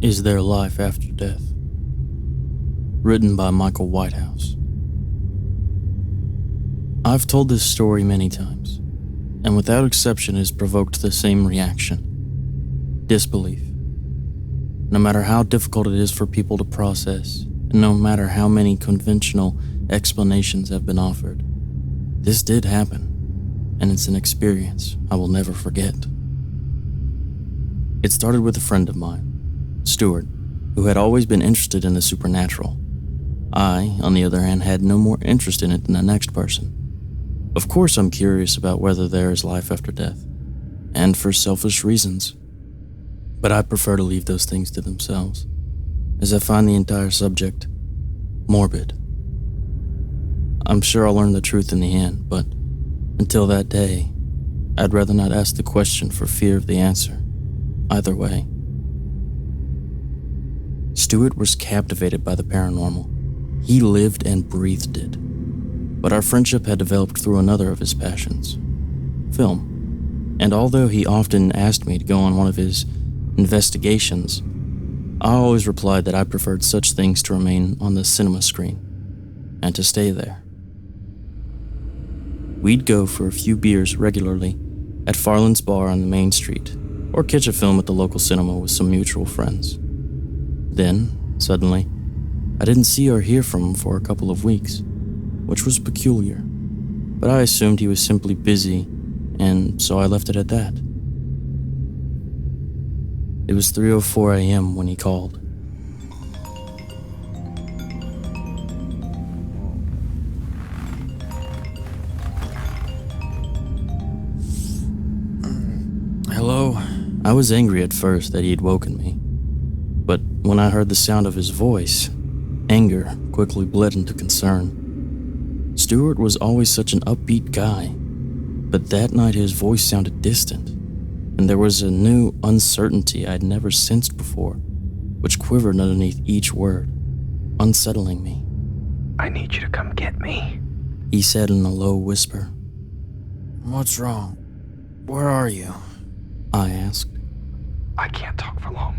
Is There Life After Death? Written by Michael Whitehouse. I've told this story many times, and without exception has provoked the same reaction: disbelief. No matter how difficult it is for people to process, and no matter how many conventional explanations have been offered, this did happen, and it's an experience I will never forget. It started with a friend of mine, Stewart, who had always been interested in the supernatural. I, on the other hand, had no more interest in it than the next person. Of course I'm curious about whether there is life after death, and for selfish reasons. But I prefer to leave those things to themselves, as I find the entire subject morbid. I'm sure I'll learn the truth in the end, but until that day, I'd rather not ask the question for fear of the answer. Either way. Stewart was captivated by the paranormal. He lived and breathed it. But our friendship had developed through another of his passions: film. And although he often asked me to go on one of his investigations, I always replied that I preferred such things to remain on the cinema screen, and to stay there. We'd go for a few beers regularly at Farland's Bar on the main street, or catch a film at the local cinema with some mutual friends. Then, suddenly, I didn't see or hear from him for a couple of weeks, which was peculiar, but I assumed he was simply busy, and so I left it at that. It was 3:04 a.m. when he called. Hello? I was angry at first that he had woken me, but when I heard the sound of his voice, anger quickly bled into concern. Stewart was always such an upbeat guy, but that night his voice sounded distant, and there was a new uncertainty I'd never sensed before, which quivered underneath each word, unsettling me. I need you to come get me, he said in a low whisper. What's wrong? Where are you? I asked. I can't talk for long.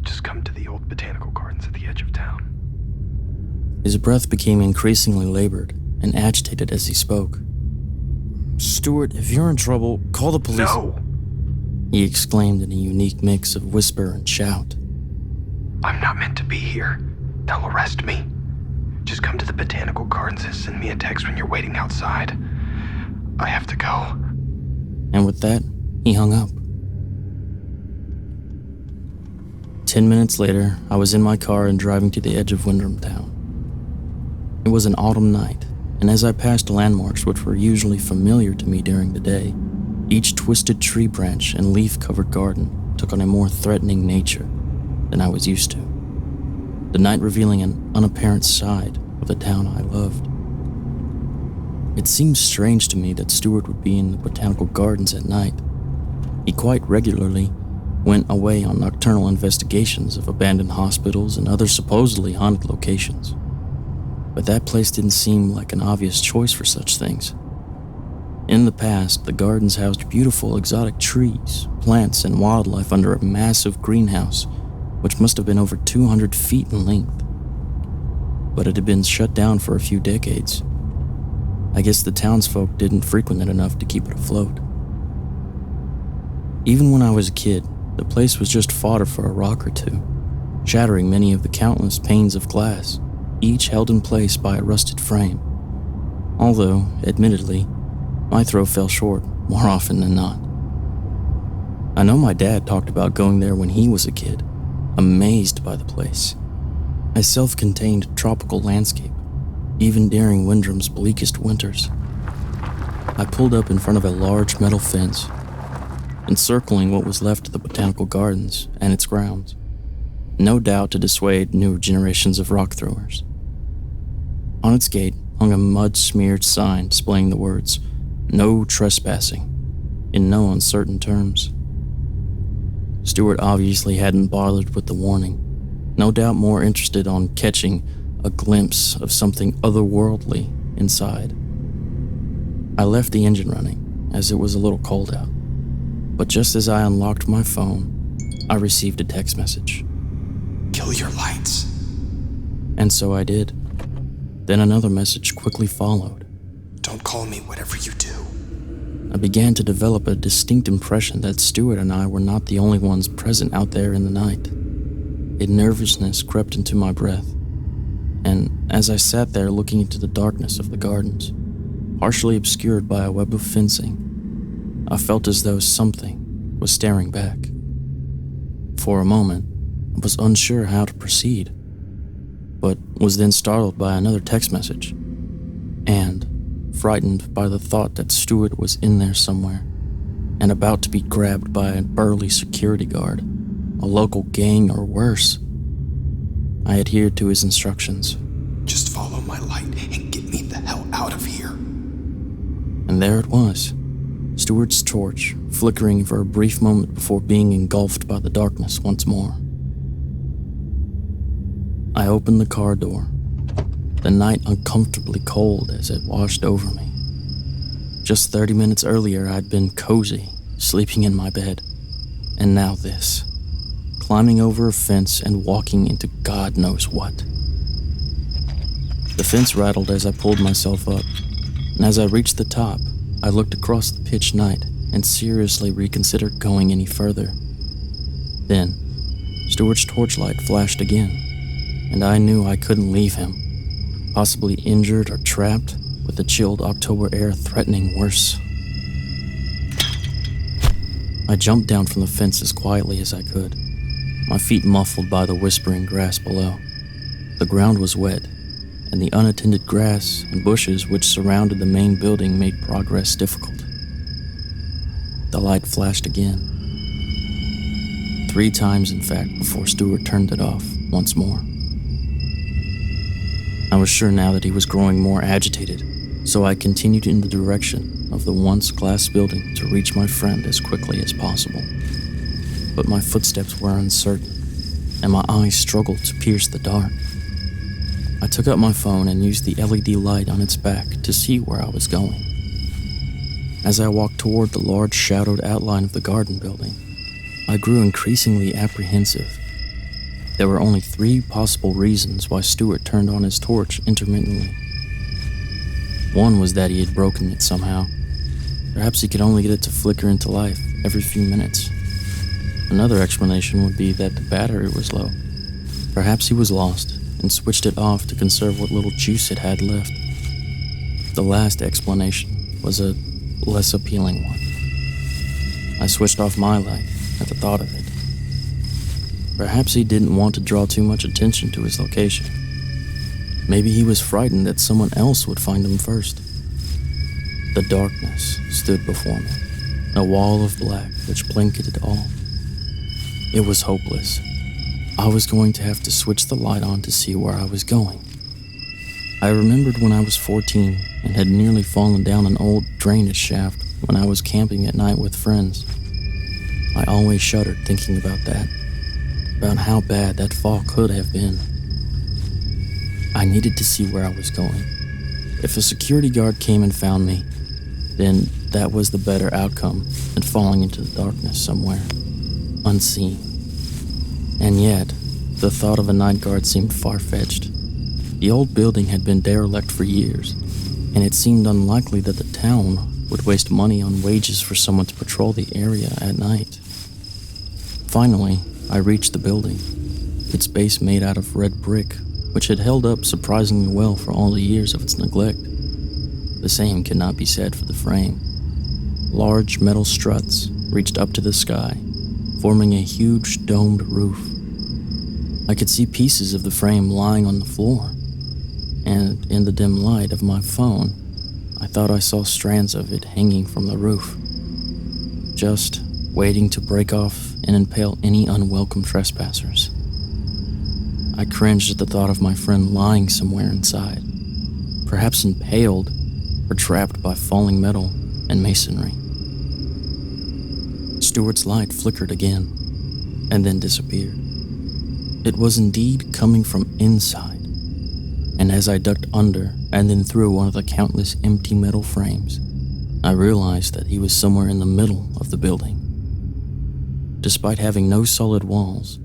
Just come to the old botanical gardens at the edge of town. His breath became increasingly labored and agitated as he spoke. Stewart, if you're in trouble, call the police. No! He exclaimed in a unique mix of whisper and shout. I'm not meant to be here. They'll arrest me. Just come to the botanical gardens and send me a text when you're waiting outside. I have to go. And with that, he hung up. 10 minutes later, I was in my car and driving to the edge of Windham Town. It was an autumn night, and as I passed landmarks which were usually familiar to me during the day, each twisted tree branch and leaf-covered garden took on a more threatening nature than I was used to, the night revealing an unapparent side of the town I loved. It seemed strange to me that Stewart would be in the botanical gardens at night. He quite regularly went away on nocturnal investigations of abandoned hospitals and other supposedly haunted locations. But that place didn't seem like an obvious choice for such things. In the past, the gardens housed beautiful exotic trees, plants, and wildlife under a massive greenhouse, which must have been over 200 feet in length. But it had been shut down for a few decades. I guess the townsfolk didn't frequent it enough to keep it afloat. Even when I was a kid, the place was just fodder for a rock or two, shattering many of the countless panes of glass, each held in place by a rusted frame. Although, admittedly, my throw fell short more often than not. I know my dad talked about going there when he was a kid, amazed by the place. A self-contained tropical landscape, even during Windham's bleakest winters. I pulled up in front of a large metal fence, encircling what was left of the botanical gardens and its grounds, no doubt to dissuade newer generations of rock throwers. On its gate hung a mud-smeared sign displaying the words, "No trespassing," in no uncertain terms. Stewart obviously hadn't bothered with the warning, no doubt more interested on catching a glimpse of something otherworldly inside. I left the engine running, as it was a little cold out. But just as I unlocked my phone, I received a text message. Kill your lights. And so I did. Then another message quickly followed. Don't call me whatever you do. I began to develop a distinct impression that Stewart and I were not the only ones present out there in the night. A nervousness crept into my breath, and as I sat there looking into the darkness of the gardens, partially obscured by a web of fencing, I felt as though something was staring back. For a moment, I was unsure how to proceed, but was then startled by another text message, and frightened by the thought that Stewart was in there somewhere and about to be grabbed by a burly security guard, a local gang or worse. I adhered to his instructions. Just follow my light and get me the hell out of here. And there it was, Stewart's torch flickering for a brief moment before being engulfed by the darkness once more. I opened the car door, the night uncomfortably cold as it washed over me. Just 30 minutes earlier, I'd been cozy, sleeping in my bed, and now this, climbing over a fence and walking into God knows what. The fence rattled as I pulled myself up, and as I reached the top, I looked across the pitch night and seriously reconsidered going any further. Then, Stewart's torchlight flashed again, and I knew I couldn't leave him, possibly injured or trapped, with the chilled October air threatening worse. I jumped down from the fence as quietly as I could, my feet muffled by the whispering grass below. The ground was wet, and the unattended grass and bushes which surrounded the main building made progress difficult. The light flashed again. 3 times, in fact, before Stewart turned it off once more. I was sure now that he was growing more agitated, so I continued in the direction of the once glass building to reach my friend as quickly as possible. But my footsteps were uncertain, and my eyes struggled to pierce the dark. I took up my phone and used the LED light on its back to see where I was going. As I walked toward the large shadowed outline of the garden building, I grew increasingly apprehensive. There were only 3 possible reasons why Stewart turned on his torch intermittently. One was that he had broken it somehow. Perhaps he could only get it to flicker into life every few minutes. Another explanation would be that the battery was low. Perhaps he was lost and switched it off to conserve what little juice it had left. The last explanation was a less appealing one. I switched off my light at the thought of it. Perhaps he didn't want to draw too much attention to his location. Maybe he was frightened that someone else would find him first. The darkness stood before me, a wall of black which blanketed all. It was hopeless. I was going to have to switch the light on to see where I was going. I remembered when I was 14 and had nearly fallen down an old drainage shaft when I was camping at night with friends. I always shuddered thinking about that, about how bad that fall could have been. I needed to see where I was going. If a security guard came and found me, then that was the better outcome than falling into the darkness somewhere, unseen. And yet, the thought of a night guard seemed far-fetched. The old building had been derelict for years, and it seemed unlikely that the town would waste money on wages for someone to patrol the area at night. Finally, I reached the building, its base made out of red brick, which had held up surprisingly well for all the years of its neglect. The same cannot be said for the frame. Large metal struts reached up to the sky, forming a huge domed roof. I could see pieces of the frame lying on the floor, and in the dim light of my phone, I thought I saw strands of it hanging from the roof, just waiting to break off and impale any unwelcome trespassers. I cringed at the thought of my friend lying somewhere inside, perhaps impaled or trapped by falling metal and masonry. Stewart's light flickered again, and then disappeared. It was indeed coming from inside, and as I ducked under and then through one of the countless empty metal frames, I realized that he was somewhere in the middle of the building. Despite having no solid walls,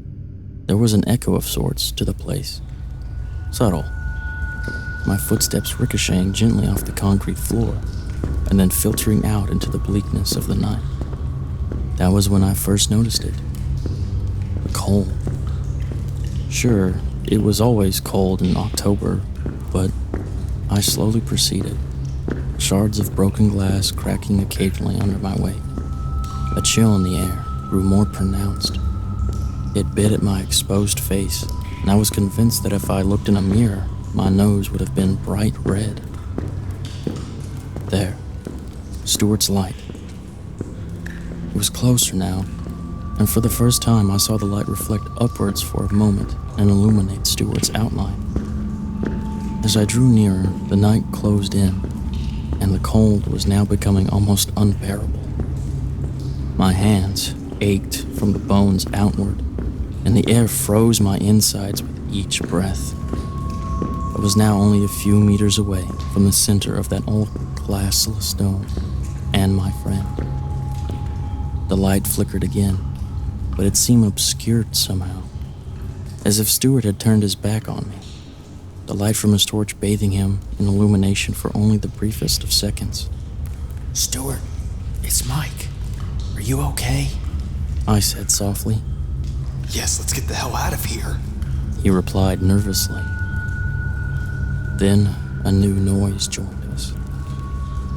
There was an echo of sorts to the place. Subtle. My footsteps ricocheting gently off the concrete floor and then filtering out into the bleakness of the night. That was when I first noticed it. The cold. Sure, it was always cold in October, but I slowly proceeded, shards of broken glass cracking occasionally under my weight. A chill in the air grew more pronounced. It bit at my exposed face, and I was convinced that if I looked in a mirror, my nose would have been bright red. There, Stewart's light. It was closer now, and for the first time I saw the light reflect upwards for a moment and illuminate Stewart's outline. As I drew nearer, the night closed in, and the cold was now becoming almost unbearable. My hands ached from the bones outward, and the air froze my insides with each breath. I was now only a few meters away from the center of that old glassless dome and my friend. The light flickered again, but it seemed obscured somehow, as if Stewart had turned his back on me, the light from his torch bathing him in illumination for only the briefest of seconds. "Stewart, it's Mike. Are you okay?" I said softly. "Yes, let's get the hell out of here," he replied nervously. Then a new noise joined us.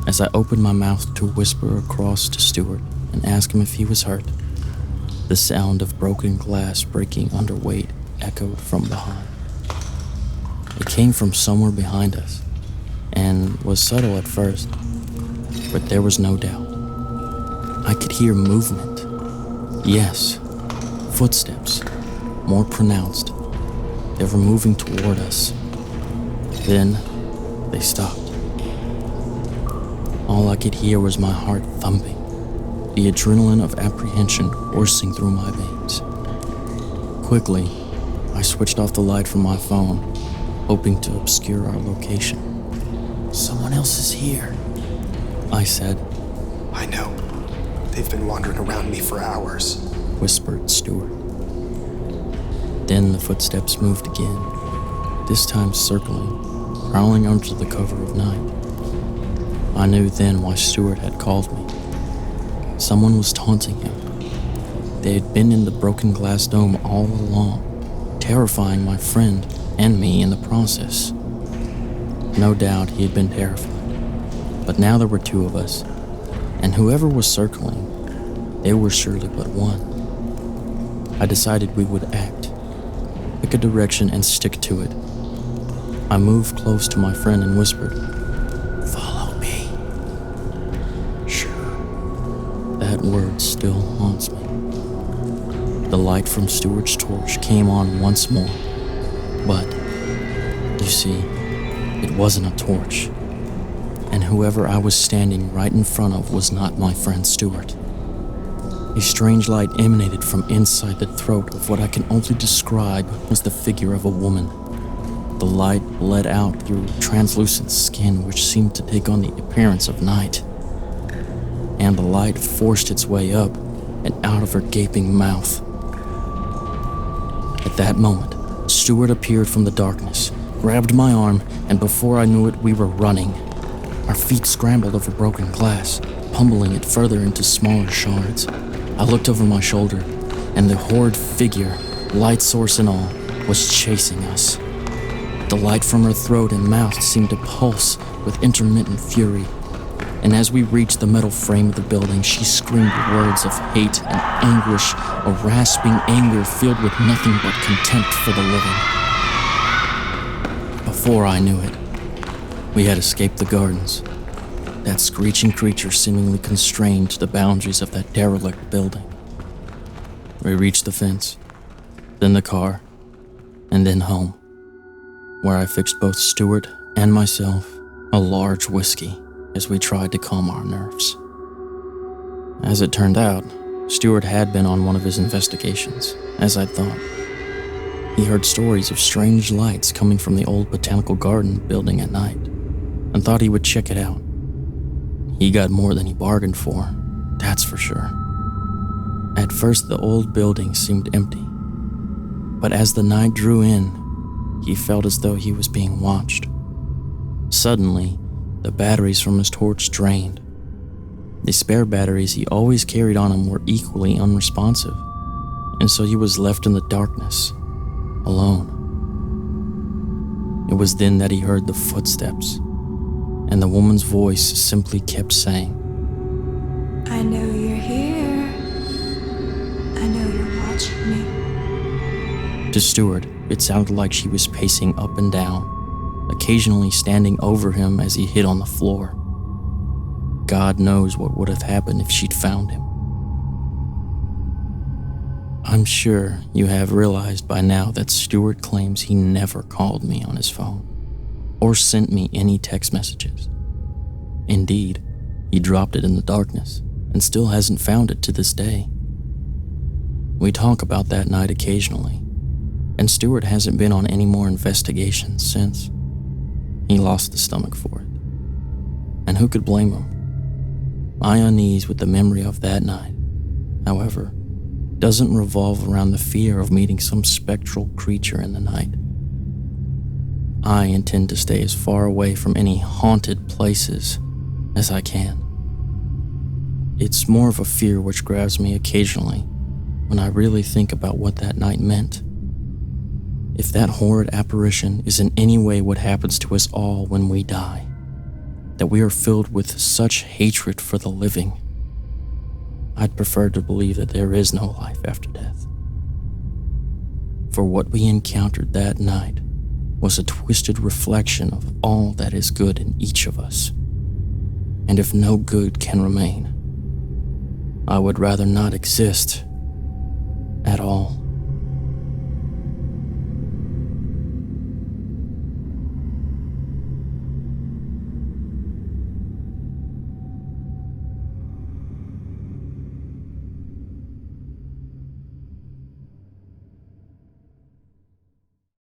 As I opened my mouth to whisper across to Stewart and ask him if he was hurt, the sound of broken glass breaking under weight echoed from behind. It came from somewhere behind us, and was subtle at first, but there was no doubt. I could hear movement. Yes, footsteps, more pronounced. They were moving toward us. Then, they stopped. All I could hear was my heart thumping, the adrenaline of apprehension coursing through my veins. Quickly, I switched off the light from my phone, hoping to obscure our location. "Someone else is here," I said, I know. They've been wandering around me for hours, whispered Stewart. Then the footsteps moved again, this time circling, prowling under the cover of night. I knew then why Stewart had called me. Someone was taunting him. They had been in the broken glass dome all along, terrifying my friend and me in the process. No doubt he had been terrified, but now there were two of us, and whoever was circling, there were surely but one. I decided we would act, pick a direction and stick to it. I moved close to my friend and whispered, "Follow me." "Sure." That word still haunts me. The light from Stewart's torch came on once more, but, you see, it wasn't a torch, and whoever I was standing right in front of was not my friend Stewart. A strange light emanated from inside the throat of what I can only describe as the figure of a woman. The light bled out through translucent skin which seemed to take on the appearance of night, and the light forced its way up and out of her gaping mouth. At that moment, Stewart appeared from the darkness, grabbed my arm, and before I knew it, we were running. Our feet scrambled over broken glass, pummeling it further into smaller shards. I looked over my shoulder, and the horrid figure, light source and all, was chasing us. The light from her throat and mouth seemed to pulse with intermittent fury, and as we reached the metal frame of the building, she screamed words of hate and anguish, a rasping anger filled with nothing but contempt for the living. Before I knew it, we had escaped the gardens, that screeching creature seemingly constrained to the boundaries of that derelict building. We reached the fence, then the car, and then home, where I fixed both Stewart and myself a large whiskey as we tried to calm our nerves. As it turned out, Stewart had been on one of his investigations, as I'd thought. He heard stories of strange lights coming from the old botanical garden building at night, and thought he would check it out. He got more than he bargained for, that's for sure. At first, the old building seemed empty, But as the night drew in, he felt as though he was being watched. Suddenly, the batteries from his torch drained. The spare batteries he always carried on him were equally unresponsive, and so he was left in the darkness, alone. It was then that he heard the footsteps, and the woman's voice simply kept saying, I know you're here. I know you're watching me. To Stewart, it sounded like she was pacing up and down, occasionally standing over him as he hit on the floor. God knows what would have happened if she'd found him. I'm sure you have realized by now that Stewart claims he never called me on his phone or sent me any text messages. Indeed, he dropped it in the darkness and still hasn't found it to this day. We talk about that night occasionally, and Stewart hasn't been on any more investigations since. He lost the stomach for it. And who could blame him? My unease with the memory of that night, however, doesn't revolve around the fear of meeting some spectral creature in the night. I intend to stay as far away from any haunted places as I can. It's more of a fear which grabs me occasionally when I really think about what that night meant. If that horrid apparition is in any way what happens to us all when we die, that we are filled with such hatred for the living, I'd prefer to believe that there is no life after death. For what we encountered that night was a twisted reflection of all that is good in each of us. And if no good can remain, I would rather not exist